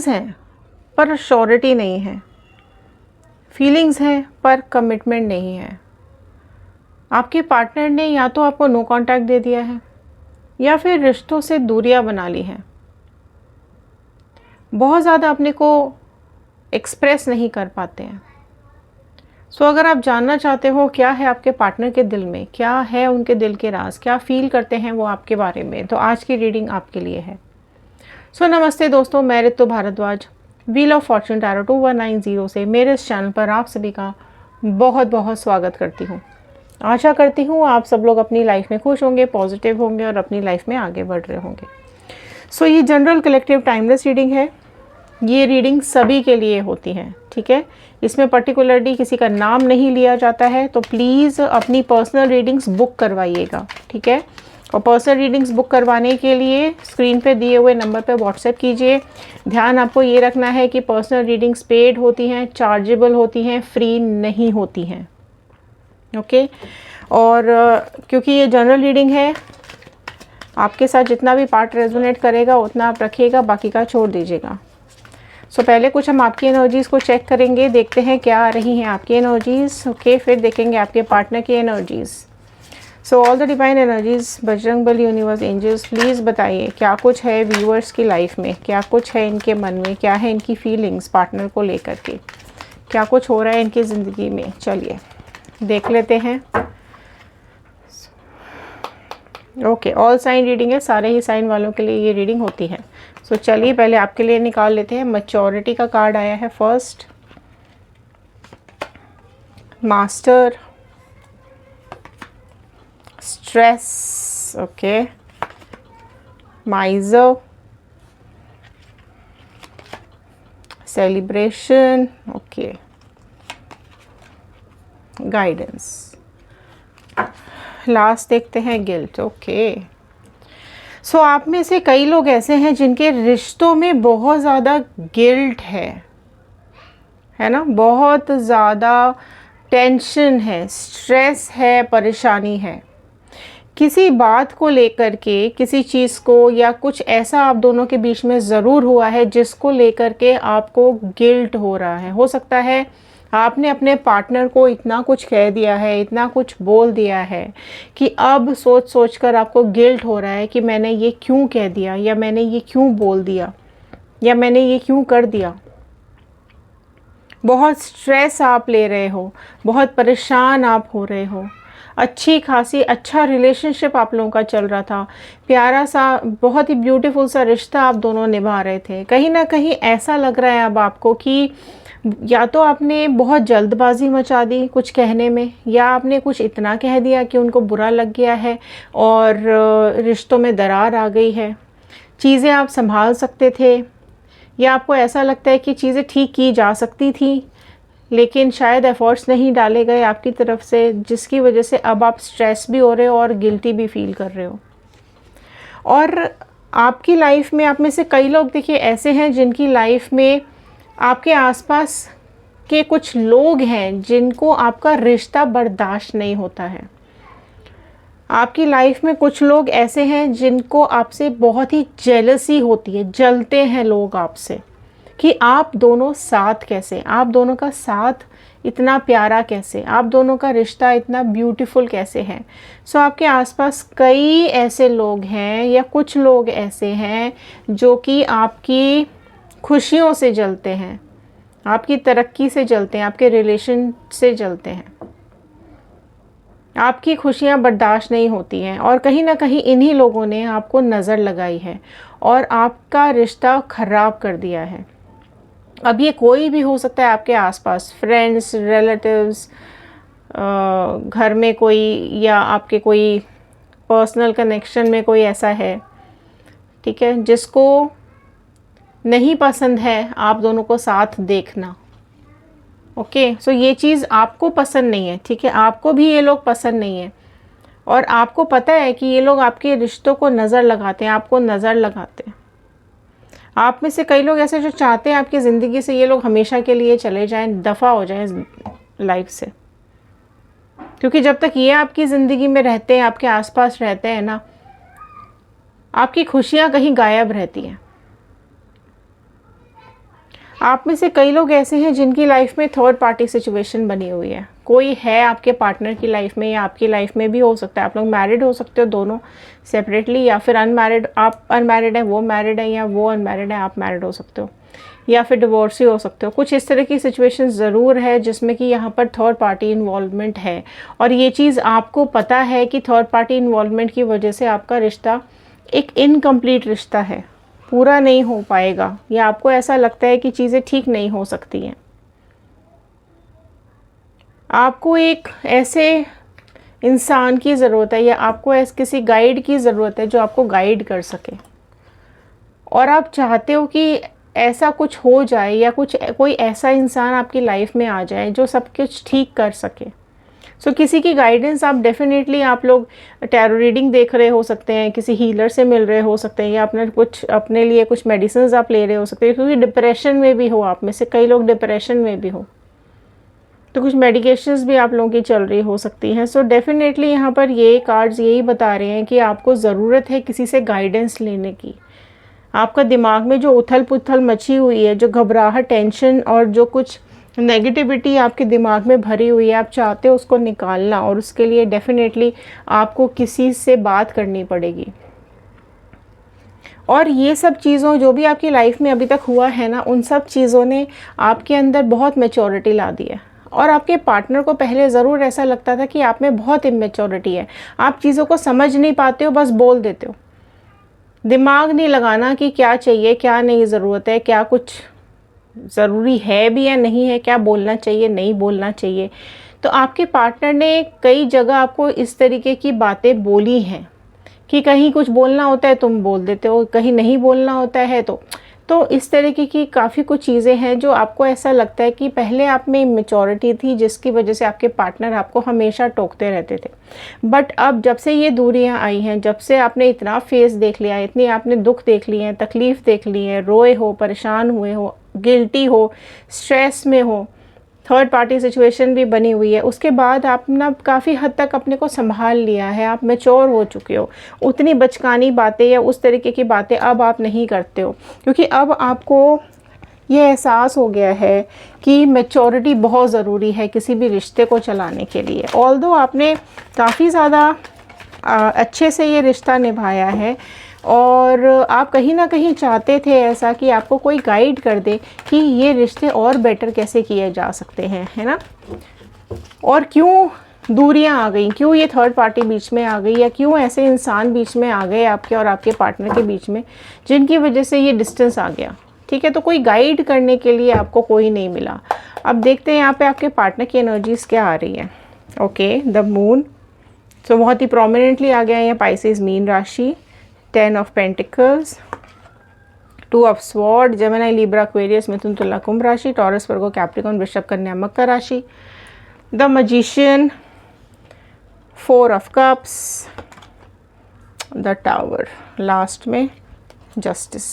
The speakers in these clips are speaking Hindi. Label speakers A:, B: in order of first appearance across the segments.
A: फीलिंग्स हैं पर श्योरिटी नहीं है, फीलिंग्स हैं पर कमिटमेंट नहीं है। आपके पार्टनर ने या तो आपको नो कांटेक्ट दे दिया है या फिर रिश्तों से दूरियां बना ली हैं। बहुत ज़्यादा अपने को एक्सप्रेस नहीं कर पाते हैं। सो अगर आप जानना चाहते हो क्या है आपके पार्टनर के दिल में, क्या है उनके दिल के राज, क्या फील करते हैं वो आपके बारे में, तो आज की रीडिंग आपके लिए है। सो नमस्ते दोस्तों, मैं Ritu Bhardwaj wheel of fortune tarot 2190 से मेरे इस चैनल पर आप सभी का बहुत बहुत स्वागत करती हूँ। आशा करती हूँ आप सब लोग अपनी लाइफ में खुश होंगे, पॉजिटिव होंगे और अपनी लाइफ में आगे बढ़ रहे होंगे। सो ये जनरल कलेक्टिव टाइमलेस रीडिंग है। ये रीडिंग सभी के लिए होती है, ठीक है। इसमें पर्टिकुलरली किसी का नाम नहीं लिया जाता है, तो प्लीज़ अपनी पर्सनल रीडिंग्स बुक करवाइएगा, ठीक है। और पर्सनल रीडिंग्स बुक करवाने के लिए स्क्रीन पे दिए हुए नंबर पे व्हाट्सएप कीजिए। ध्यान आपको ये रखना है कि पर्सनल रीडिंग्स पेड होती हैं, चार्जेबल होती हैं, फ्री नहीं होती हैं, ओके। और क्योंकि ये जनरल रीडिंग है, आपके साथ जितना भी पार्ट रेजोनेट करेगा उतना आप रखिएगा, बाकी का छोड़ दीजिएगा। सो पहले कुछ हम आपकी एनर्जीज़ को चेक करेंगे, देखते हैं क्या आ रही हैं आपकी एनर्जीज़, ओके। फिर देखेंगे आपके पार्टनर की energies. So all the divine energies, Bajrang Bali, universe, angels, please बताइए क्या कुछ है व्यूअर्स की लाइफ में, क्या कुछ है इनके मन में, क्या है इनकी फीलिंग्स पार्टनर को लेकर के, क्या कुछ हो रहा है इनकी ज़िंदगी में। चलिए देख लेते हैं। ओके, ऑल साइन रीडिंग है, सारे ही साइन वालों के लिए ये रीडिंग होती है। सो चलिए पहले आपके लिए निकाल लेते हैं। मैच्योरिटी का कार्ड आया है first, master, stress, okay, माइजर, celebration, okay, guidance, last देखते हैं गिल्ट, ओके। सो आप में से कई लोग ऐसे हैं जिनके रिश्तों में बहुत ज़्यादा गिल्ट है ना, बहुत ज़्यादा टेंशन है, स्ट्रेस है, परेशानी है किसी बात को लेकर के, किसी चीज़ को, या कुछ ऐसा आप दोनों के बीच में ज़रूर हुआ है जिसको लेकर के आपको गिल्ट हो रहा है। हो सकता है आपने अपने पार्टनर को इतना कुछ कह दिया है, इतना कुछ बोल दिया है कि अब सोच सोच कर आपको गिल्ट हो रहा है कि मैंने ये क्यों कह दिया, या मैंने ये क्यों बोल दिया, या मैंने ये क्यों कर दिया। बहुत स्ट्रेस आप ले रहे हो, बहुत परेशान आप हो रहे हो। अच्छी खासी अच्छा रिलेशनशिप आप लोगों का चल रहा था, प्यारा सा, बहुत ही ब्यूटीफुल सा रिश्ता आप दोनों निभा रहे थे। कहीं ना कहीं ऐसा लग रहा है अब आपको कि या तो आपने बहुत जल्दबाजी मचा दी कुछ कहने में, या आपने कुछ इतना कह दिया कि उनको बुरा लग गया है और रिश्तों में दरार आ गई है। चीज़ें आप संभाल सकते थे, या आपको ऐसा लगता है कि चीज़ें ठीक की जा सकती थी लेकिन शायद एफर्ट्स नहीं डाले गए आपकी तरफ से, जिसकी वजह से अब आप स्ट्रेस भी हो रहे हो और गिल्टी भी फील कर रहे हो। और आपकी लाइफ में आप में से कई लोग देखिए ऐसे हैं जिनकी लाइफ में आपके आसपास के कुछ लोग हैं जिनको आपका रिश्ता बर्दाश्त नहीं होता है। आपकी लाइफ में कुछ लोग ऐसे हैं जिनको आपसे बहुत ही जेलसी होती है, जलते हैं लोग आपसे कि आप दोनों साथ कैसे, आप दोनों का साथ इतना प्यारा कैसे, आप दोनों का रिश्ता इतना ब्यूटीफुल कैसे है। सो आपके आसपास कई ऐसे लोग हैं या कुछ लोग ऐसे हैं जो कि आपकी खुशियों से जलते हैं, आपकी तरक्की से जलते हैं, आपके रिलेशन से जलते हैं। आपकी खुशियां बर्दाश्त नहीं होती हैं और कहीं ना कहीं इन्हीं लोगों ने आपको नज़र लगाई है और आपका रिश्ता ख़राब कर दिया है। अब ये कोई भी हो सकता है आपके आसपास, फ्रेंड्स, रिलेटिव्स, घर में कोई, या आपके कोई पर्सनल कनेक्शन में कोई ऐसा है, ठीक है, जिसको नहीं पसंद है आप दोनों को साथ देखना। ओके, सो ये चीज़ आपको पसंद नहीं है, ठीक है, आपको भी ये लोग पसंद नहीं है और आपको पता है कि ये लोग आपके रिश्तों को नज़र लगाते हैं, आपको नज़र लगाते हैं। आप में से कई लोग ऐसे जो चाहते हैं आपकी ज़िंदगी से ये लोग हमेशा के लिए चले जाएं, दफ़ा हो जाएं लाइफ से, क्योंकि जब तक ये आपकी ज़िंदगी में रहते हैं, आपके आसपास रहते हैं ना, आपकी खुशियाँ कहीं गायब रहती हैं। आप में से कई लोग ऐसे हैं जिनकी लाइफ में थर्ड पार्टी सिचुएशन बनी हुई है। कोई है आपके पार्टनर की लाइफ में या आपकी लाइफ में भी हो सकता है। आप लोग मैरिड हो सकते हो दोनों सेपरेटली, या फिर अनमैरिड, आप अनमैरिड हैं वो मैरिड है, या वो अनमैरिड है आप मैरिड हो सकते हो, या फिर डिवोर्सी हो सकते हो। कुछ इस तरह की सिचुएशन ज़रूर है जिसमें कि यहाँ पर थर्ड पार्टी इन्वॉल्वमेंट है, और ये चीज़ आपको पता है कि थर्ड पार्टी इन्वॉल्वमेंट की वजह से आपका रिश्ता एक इनकम्प्लीट रिश्ता है, पूरा नहीं हो पाएगा, या आपको ऐसा लगता है कि चीज़ें ठीक नहीं हो सकती हैं। आपको एक ऐसे इंसान की ज़रूरत है, या आपको ऐसे किसी गाइड की ज़रूरत है जो आपको गाइड कर सके, और आप चाहते हो कि ऐसा कुछ हो जाए, या कोई ऐसा इंसान आपकी लाइफ में आ जाए जो सब कुछ ठीक कर सके। सो किसी की गाइडेंस आप डेफिनेटली, आप लोग टैरो रीडिंग देख रहे हो सकते हैं, किसी हीलर से मिल रहे हो सकते हैं, या अपने लिए कुछ मेडिसिन आप ले रहे हो सकते हैं, क्योंकि डिप्रेशन में भी हो, आप में से कई लोग डिप्रेशन में भी हो, तो कुछ मेडिकेशंस भी आप लोगों की चल रही हो सकती हैं। सो डेफिनेटली यहाँ पर ये कार्ड्स यही बता रहे हैं कि आपको ज़रूरत है किसी से गाइडेंस लेने की। आपका दिमाग में जो उथल पुथल मची हुई है, जो घबराहट, टेंशन और जो कुछ नेगेटिविटी आपके दिमाग में भरी हुई है, आप चाहते हो उसको निकालना, और उसके लिए डेफिनेटली आपको किसी से बात करनी पड़ेगी। और ये सब चीज़ों जो भी आपकी लाइफ में अभी तक हुआ है ना, उन सब चीज़ों ने आपके अंदर बहुत मैच्योरिटी ला दी है। और आपके पार्टनर को पहले ज़रूर ऐसा लगता था कि आप में बहुत इमेच्योरिटी है, आप चीज़ों को समझ नहीं पाते हो, बस बोल देते हो, दिमाग नहीं लगाना कि क्या चाहिए क्या नहीं, ज़रूरत है क्या, कुछ ज़रूरी है भी या नहीं है, क्या बोलना चाहिए नहीं बोलना चाहिए। तो आपके पार्टनर ने कई जगह आपको इस तरीके की बातें बोली हैं कि कहीं कुछ बोलना होता है तुम बोल देते हो, कहीं नहीं बोलना होता है तो इस तरीके की काफ़ी कुछ चीज़ें हैं जो आपको ऐसा लगता है कि पहले आप में इमेच्योरिटी थी, जिसकी वजह से आपके पार्टनर आपको हमेशा टोकते रहते थे। बट अब जब से ये दूरियां आई हैं, जब से आपने इतना फेस देख लिया है, इतनी आपने दुख देख लिए हैं, तकलीफ़ देख ली है, रोए हो, परेशान हुए हो, गिल्टी हो, स्ट्रेस में हो, थर्ड पार्टी सिचुएशन भी बनी हुई है, उसके बाद आप ना काफ़ी हद तक अपने को संभाल लिया है, आप मैच्योर हो चुके हो। उतनी बचकानी बातें या उस तरीके की बातें अब आप नहीं करते हो, क्योंकि अब आपको ये एहसास हो गया है कि मैच्योरिटी बहुत ज़रूरी है किसी भी रिश्ते को चलाने के लिए। ऑल्दो आपने काफ़ी ज़्यादा अच्छे से ये रिश्ता निभाया है, और आप कहीं ना कहीं चाहते थे ऐसा कि आपको कोई गाइड कर दे कि ये रिश्ते और बेटर कैसे किए जा सकते हैं, है ना। और क्यों दूरियां आ गई, क्यों ये थर्ड पार्टी बीच में आ गई, या क्यों ऐसे इंसान बीच में आ गए आपके और आपके पार्टनर के बीच में जिनकी वजह से ये डिस्टेंस आ गया। ठीक है, तो कोई गाइड करने के लिए आपको कोई नहीं मिला। अब देखते हैं यहाँ पे आपके पार्टनर की एनर्जीज क्या आ रही है। ओके, द मून, सो बहुत ही प्रोमिनेंटली आ गया है पाइसेस मीन राशि, 10 of pentacles, 2 of sword, Gemini, Libra, Aquarius, मिथुन, तुला, कुंभ राशि, टॉरस, वर्गो, कैप्रिकॉर्न, वृषभ, कन्या, मकर राशि, the magician, 4 of cups, the tower, last में जस्टिस।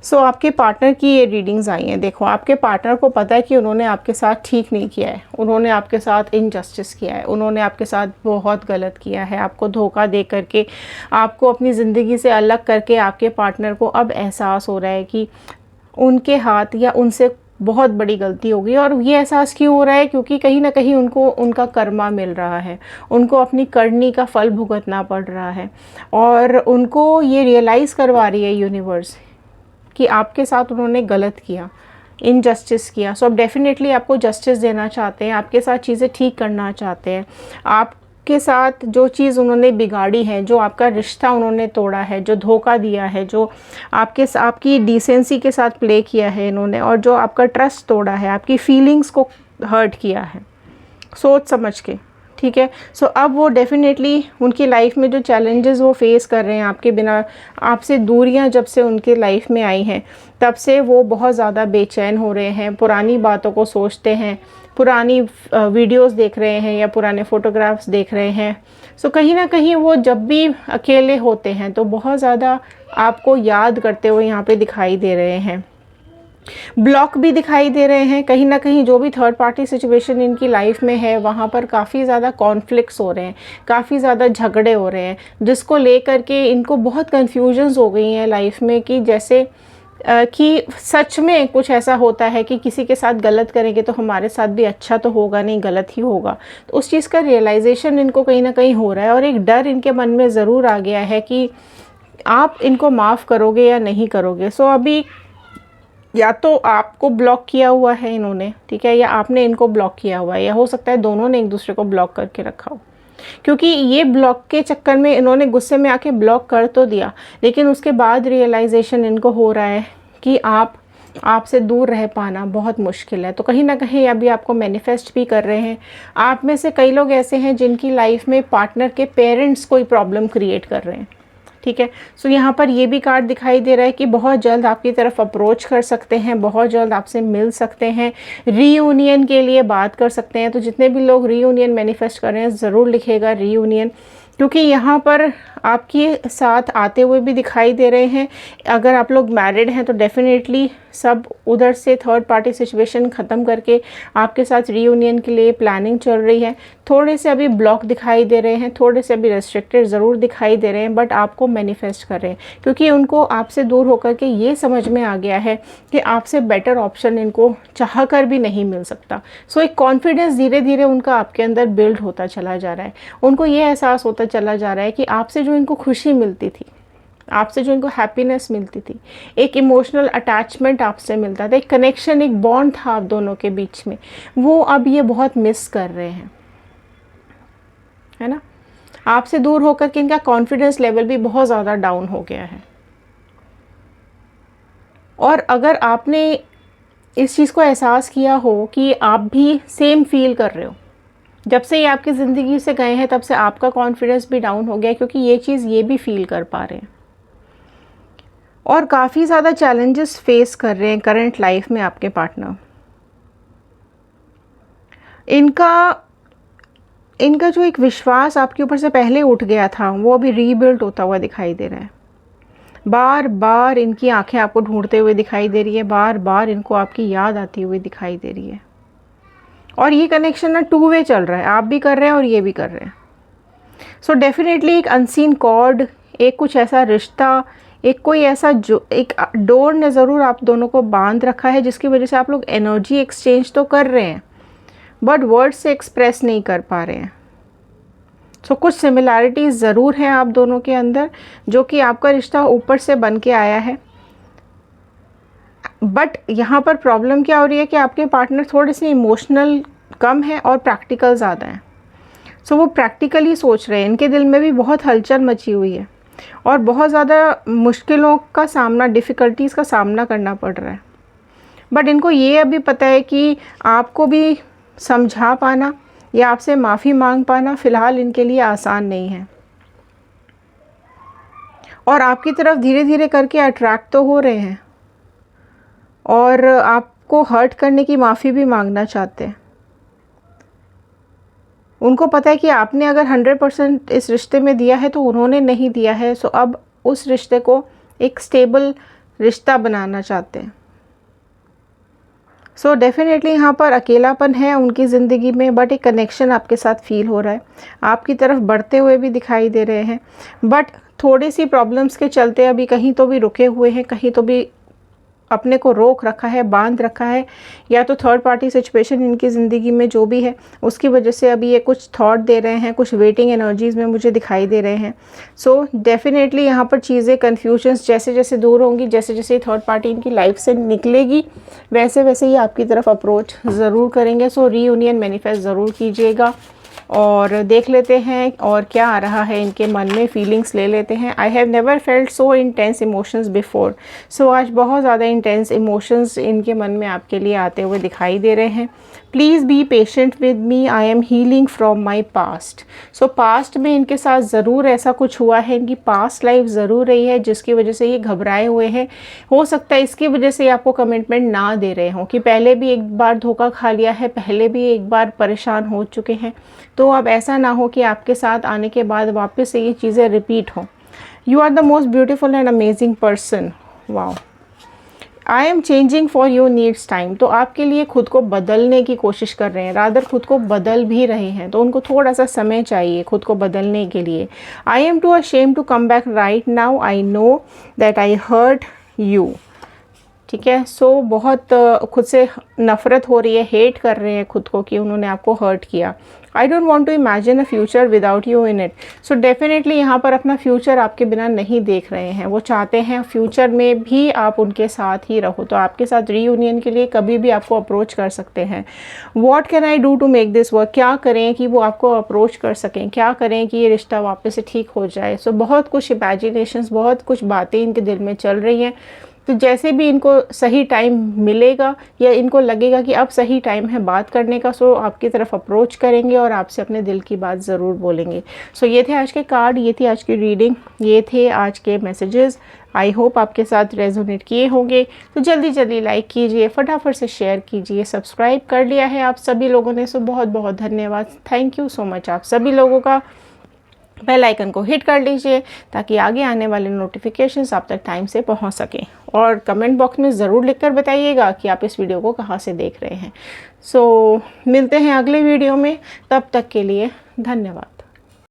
A: सो आपके पार्टनर की ये रीडिंग्स आई हैं। देखो, आपके पार्टनर को पता है कि उन्होंने आपके साथ ठीक नहीं किया है, उन्होंने आपके साथ इनजस्टिस किया है, उन्होंने आपके साथ बहुत गलत किया है, आपको धोखा दे करके, आपको अपनी ज़िंदगी से अलग करके आपके पार्टनर को अब एहसास हो रहा है कि उनके हाथ या उनसे बहुत बड़ी गलती हो गई। और ये एहसास क्यों हो रहा है, क्योंकि कहीं ना कहीं उनको उनका कर्मा मिल रहा है, उनको अपनी करनी का फल भुगतना पड़ रहा है, और उनको ये रियलाइज़ करवा रही है यूनिवर्स कि आपके साथ उन्होंने गलत किया, इनजस्टिस किया। सो अब डेफिनेटली आपको जस्टिस देना चाहते हैं, आपके साथ चीज़ें ठीक करना चाहते हैं। आपके साथ जो चीज़ उन्होंने बिगाड़ी है, जो आपका रिश्ता उन्होंने तोड़ा है, जो धोखा दिया है, जो आपकी डिसेंसी के साथ प्ले किया है इन्होंने, और जो आपका ट्रस्ट तोड़ा है, आपकी फीलिंग्स को हर्ट किया है सोच समझ के। ठीक है, सो अब वो डेफिनेटली उनकी लाइफ में जो चैलेंजेस वो फेस कर रहे हैं आपके बिना, आपसे दूरियां जब से उनके लाइफ में आई हैं तब से वो बहुत ज़्यादा बेचैन हो रहे हैं, पुरानी बातों को सोचते हैं, पुरानी वीडियोस देख रहे हैं या पुराने फ़ोटोग्राफ्स देख रहे हैं। सो कहीं ना कहीं वो जब भी अकेले होते हैं तो बहुत ज़्यादा आपको याद करते हुए यहाँ पे दिखाई दे रहे हैं। ब्लॉक भी दिखाई दे रहे हैं, कहीं ना कहीं जो भी थर्ड पार्टी सिचुएशन इनकी लाइफ में है वहाँ पर काफ़ी ज़्यादा कॉन्फ्लिक्ट्स हो रहे हैं, काफ़ी ज़्यादा झगड़े हो रहे हैं, जिसको लेकर के इनको बहुत कन्फ्यूजन्स हो गई हैं लाइफ में कि जैसे कि सच में कुछ ऐसा होता है कि किसी के साथ गलत करेंगे तो हमारे साथ भी अच्छा तो होगा नहीं, गलत ही होगा। तो उस चीज़ का रियलाइजेशन इनको कहीं ना कहीं हो रहा है और एक डर इनके मन में ज़रूर आ गया है कि आप इनको माफ़ करोगे या नहीं करोगे। सो अभी या तो आपको ब्लॉक किया हुआ है इन्होंने, ठीक है, या आपने इनको ब्लॉक किया हुआ है, या हो सकता है दोनों ने एक दूसरे को ब्लॉक करके रखा हो। क्योंकि ये ब्लॉक के चक्कर में इन्होंने गुस्से में आके ब्लॉक कर तो दिया, लेकिन उसके बाद रियलाइजेशन इनको हो रहा है कि आपसे दूर रह पाना बहुत मुश्किल है। तो कहीं ना कहीं अभी आपको मैनिफेस्ट भी कर रहे हैं। आप में से कई लोग ऐसे हैं जिनकी लाइफ में पार्टनर के पेरेंट्स कोई प्रॉब्लम क्रिएट कर रहे हैं, ठीक है। सो यहाँ पर ये भी कार्ड दिखाई दे रहा है कि बहुत जल्द आपकी तरफ अप्रोच कर सकते हैं, बहुत जल्द आपसे मिल सकते हैं, रीयूनियन के लिए बात कर सकते हैं। तो जितने भी लोग रीयूनियन मैनिफेस्ट कर रहे हैं ज़रूर लिखेगा रीयूनियन, क्योंकि यहाँ पर आपके साथ आते हुए भी दिखाई दे रहे हैं। अगर आप लोग मैरिड हैं तो डेफिनेटली सब उधर से थर्ड पार्टी सिचुएशन ख़त्म करके आपके साथ रीयूनियन के लिए प्लानिंग चल रही है। थोड़े से अभी ब्लॉक दिखाई दे रहे हैं, थोड़े से अभी रेस्ट्रिक्टेड ज़रूर दिखाई दे रहे हैं, बट आपको मैनिफेस्ट कर रहे हैं क्योंकि उनको आपसे दूर होकर के ये समझ में आ गया है कि आपसे बेटर ऑप्शन इनको चाह कर भी नहीं मिल सकता। सो एक कॉन्फिडेंस धीरे धीरे उनका आपके अंदर बिल्ड होता चला जा रहा है। उनको ये एहसास होता चला जा रहा है कि आपसे जो इनको खुशी मिलती थी, आपसे जो इनको हैप्पीनेस मिलती थी, एक इमोशनल अटैचमेंट आपसे मिलता था, एक कनेक्शन, एक बॉन्ड था आप दोनों के बीच में, वो अब ये बहुत मिस कर रहे हैं, है ना। आपसे दूर होकर के इनका कॉन्फिडेंस लेवल भी बहुत ज़्यादा डाउन हो गया है। और अगर आपने इस चीज़ को एहसास किया हो कि आप भी सेम फील कर रहे हो, जब से ये आपकी ज़िंदगी से गए हैं तब से आपका कॉन्फिडेंस भी डाउन हो गया, क्योंकि ये चीज़ ये भी फील कर पा रहे हैं और काफ़ी ज़्यादा चैलेंजेस फेस कर रहे हैं करंट लाइफ में आपके पार्टनर। इनका जो एक विश्वास आपके ऊपर से पहले उठ गया था वो अभी रीबिल्ड होता हुआ दिखाई दे रहा है। बार बार इनकी आंखें आपको ढूंढते हुए दिखाई दे रही है, बार बार इनको आपकी याद आती हुई दिखाई दे रही है। और ये कनेक्शन ना 2 वे चल रहा है, आप भी कर रहे हैं और ये भी कर रहे हैं। सो डेफिनेटली एक अनसीन कॉर्ड, एक कुछ ऐसा रिश्ता, एक कोई ऐसा जो एक डोर ने ज़रूर आप दोनों को बांध रखा है, जिसकी वजह से आप लोग एनर्जी एक्सचेंज तो कर रहे हैं बट वर्ड से एक्सप्रेस नहीं कर पा रहे हैं। सो कुछ सिमिलैरिटीज़ ज़रूर हैं आप दोनों के अंदर, जो कि आपका रिश्ता ऊपर से बन के आया है। बट यहाँ पर प्रॉब्लम क्या हो रही है कि आपके पार्टनर थोड़े से इमोशनल कम है और प्रैक्टिकल ज़्यादा है। सो वो प्रैक्टिकली सोच रहे हैं, इनके दिल में भी बहुत हलचल मची हुई है और बहुत ज़्यादा मुश्किलों का सामना, डिफ़िकल्टीज़ का सामना करना पड़ रहा है। बट इनको ये अभी पता है कि आपको भी समझा पाना या आपसे माफ़ी मांग पाना फ़िलहाल इनके लिए आसान नहीं है और आपकी तरफ धीरे धीरे करके अट्रैक्ट तो हो रहे हैं और आपको हर्ट करने की माफ़ी भी मांगना चाहते हैं। उनको पता है कि आपने अगर 100% इस रिश्ते में दिया है तो उन्होंने नहीं दिया है। सो अब उस रिश्ते को एक स्टेबल रिश्ता बनाना चाहते हैं। सो डेफिनेटली यहाँ पर अकेलापन है उनकी ज़िंदगी में, बट एक कनेक्शन आपके साथ फील हो रहा है, आपकी तरफ बढ़ते हुए भी दिखाई दे रहे हैं। बट थोड़ी सी प्रॉब्लम्स के चलते अभी कहीं तो भी रुके हुए हैं, कहीं तो भी अपने को रोक रखा है, बांध रखा है, या तो थर्ड पार्टी सिचुएशन इनकी ज़िंदगी में जो भी है उसकी वजह से अभी ये कुछ थॉट दे रहे हैं, कुछ वेटिंग एनर्जीज़ में मुझे दिखाई दे रहे हैं। सो डेफिनेटली यहाँ पर चीज़ें, कन्फ्यूजन्स जैसे जैसे दूर होंगी, जैसे जैसे थर्ड पार्टी इनकी लाइफ से निकलेगी, वैसे वैसे ही आपकी तरफ अप्रोच ज़रूर करेंगे। सो रीयूनियन मैनिफेस्ट ज़रूर कीजिएगा और देख लेते हैं और क्या आ रहा है इनके मन में, फीलिंग्स ले लेते हैं। I have never felt so intense emotions before. So आज बहुत ज़्यादा इंटेंस इमोशंस इनके मन में आपके लिए आते हुए दिखाई दे रहे हैं। Please be patient with me, I am healing from my past. So past में इनके साथ ज़रूर ऐसा कुछ हुआ है, इनकी पास्ट लाइफ ज़रूर रही है जिसकी वजह से ये घबराए हुए हैं। हो सकता है इसकी वजह से आपको कमिटमेंट ना दे रहे हों कि पहले भी एक बार धोखा खा लिया है, पहले भी एक बार परेशान हो चुके हैं। तो अब ऐसा ना हो कि आपके साथ आने के बाद वापस से ये चीज़ें रिपीट हों। You are the most beautiful and amazing person. Wow, I am changing for your needs time. तो आपके लिए खुद को बदलने की कोशिश कर रहे हैं, रादर खुद को बदल भी रहे हैं, तो उनको थोड़ा सा समय चाहिए खुद को बदलने के लिए। I am too ashamed to come back right now, I know that I hurt you. ठीक है। सो बहुत खुद से नफ़रत हो रही है, हेट कर रहे हैं खुद को कि उन्होंने आपको हर्ट किया। I don't want to imagine a future without you in it. So definitely यहाँ पर अपना फ्यूचर आपके बिना नहीं देख रहे हैं। वो चाहते हैं फ्यूचर में भी आप उनके साथ ही रहो, तो आपके साथ रीयूनियन के लिए कभी भी आपको अप्रोच कर सकते हैं। What can I do to make this work, क्या करें कि वो आपको अप्रोच कर सकें, क्या करें कि ये रिश्ता वापस से ठीक हो जाए। सो बहुत कुछ इमेजिनेशंस, बहुत कुछ बातें इनके दिल में चल रही हैं। तो जैसे भी इनको सही टाइम मिलेगा या इनको लगेगा कि अब सही टाइम है बात करने का, सो आपकी तरफ अप्रोच करेंगे और आपसे अपने दिल की बात ज़रूर बोलेंगे। सो ये थे आज के कार्ड, ये थी आज की रीडिंग, ये थे आज के मैसेजेस। आई होप आपके साथ रेजोनेट किए होंगे। तो जल्दी जल्दी लाइक कीजिए, फटाफट से शेयर कीजिए। सब्सक्राइब कर लिया है आप सभी लोगों ने, सो बहुत बहुत धन्यवाद। थैंक यू सो मच आप सभी लोगों का। बेल आइकन को हिट कर लीजिए ताकि आगे आने वाले नोटिफिकेशंस आप तक टाइम से पहुंच सकें। और कमेंट बॉक्स में ज़रूर लिखकर बताइएगा कि आप इस वीडियो को कहां से देख रहे हैं। सो मिलते हैं अगले वीडियो में, तब तक के लिए धन्यवाद।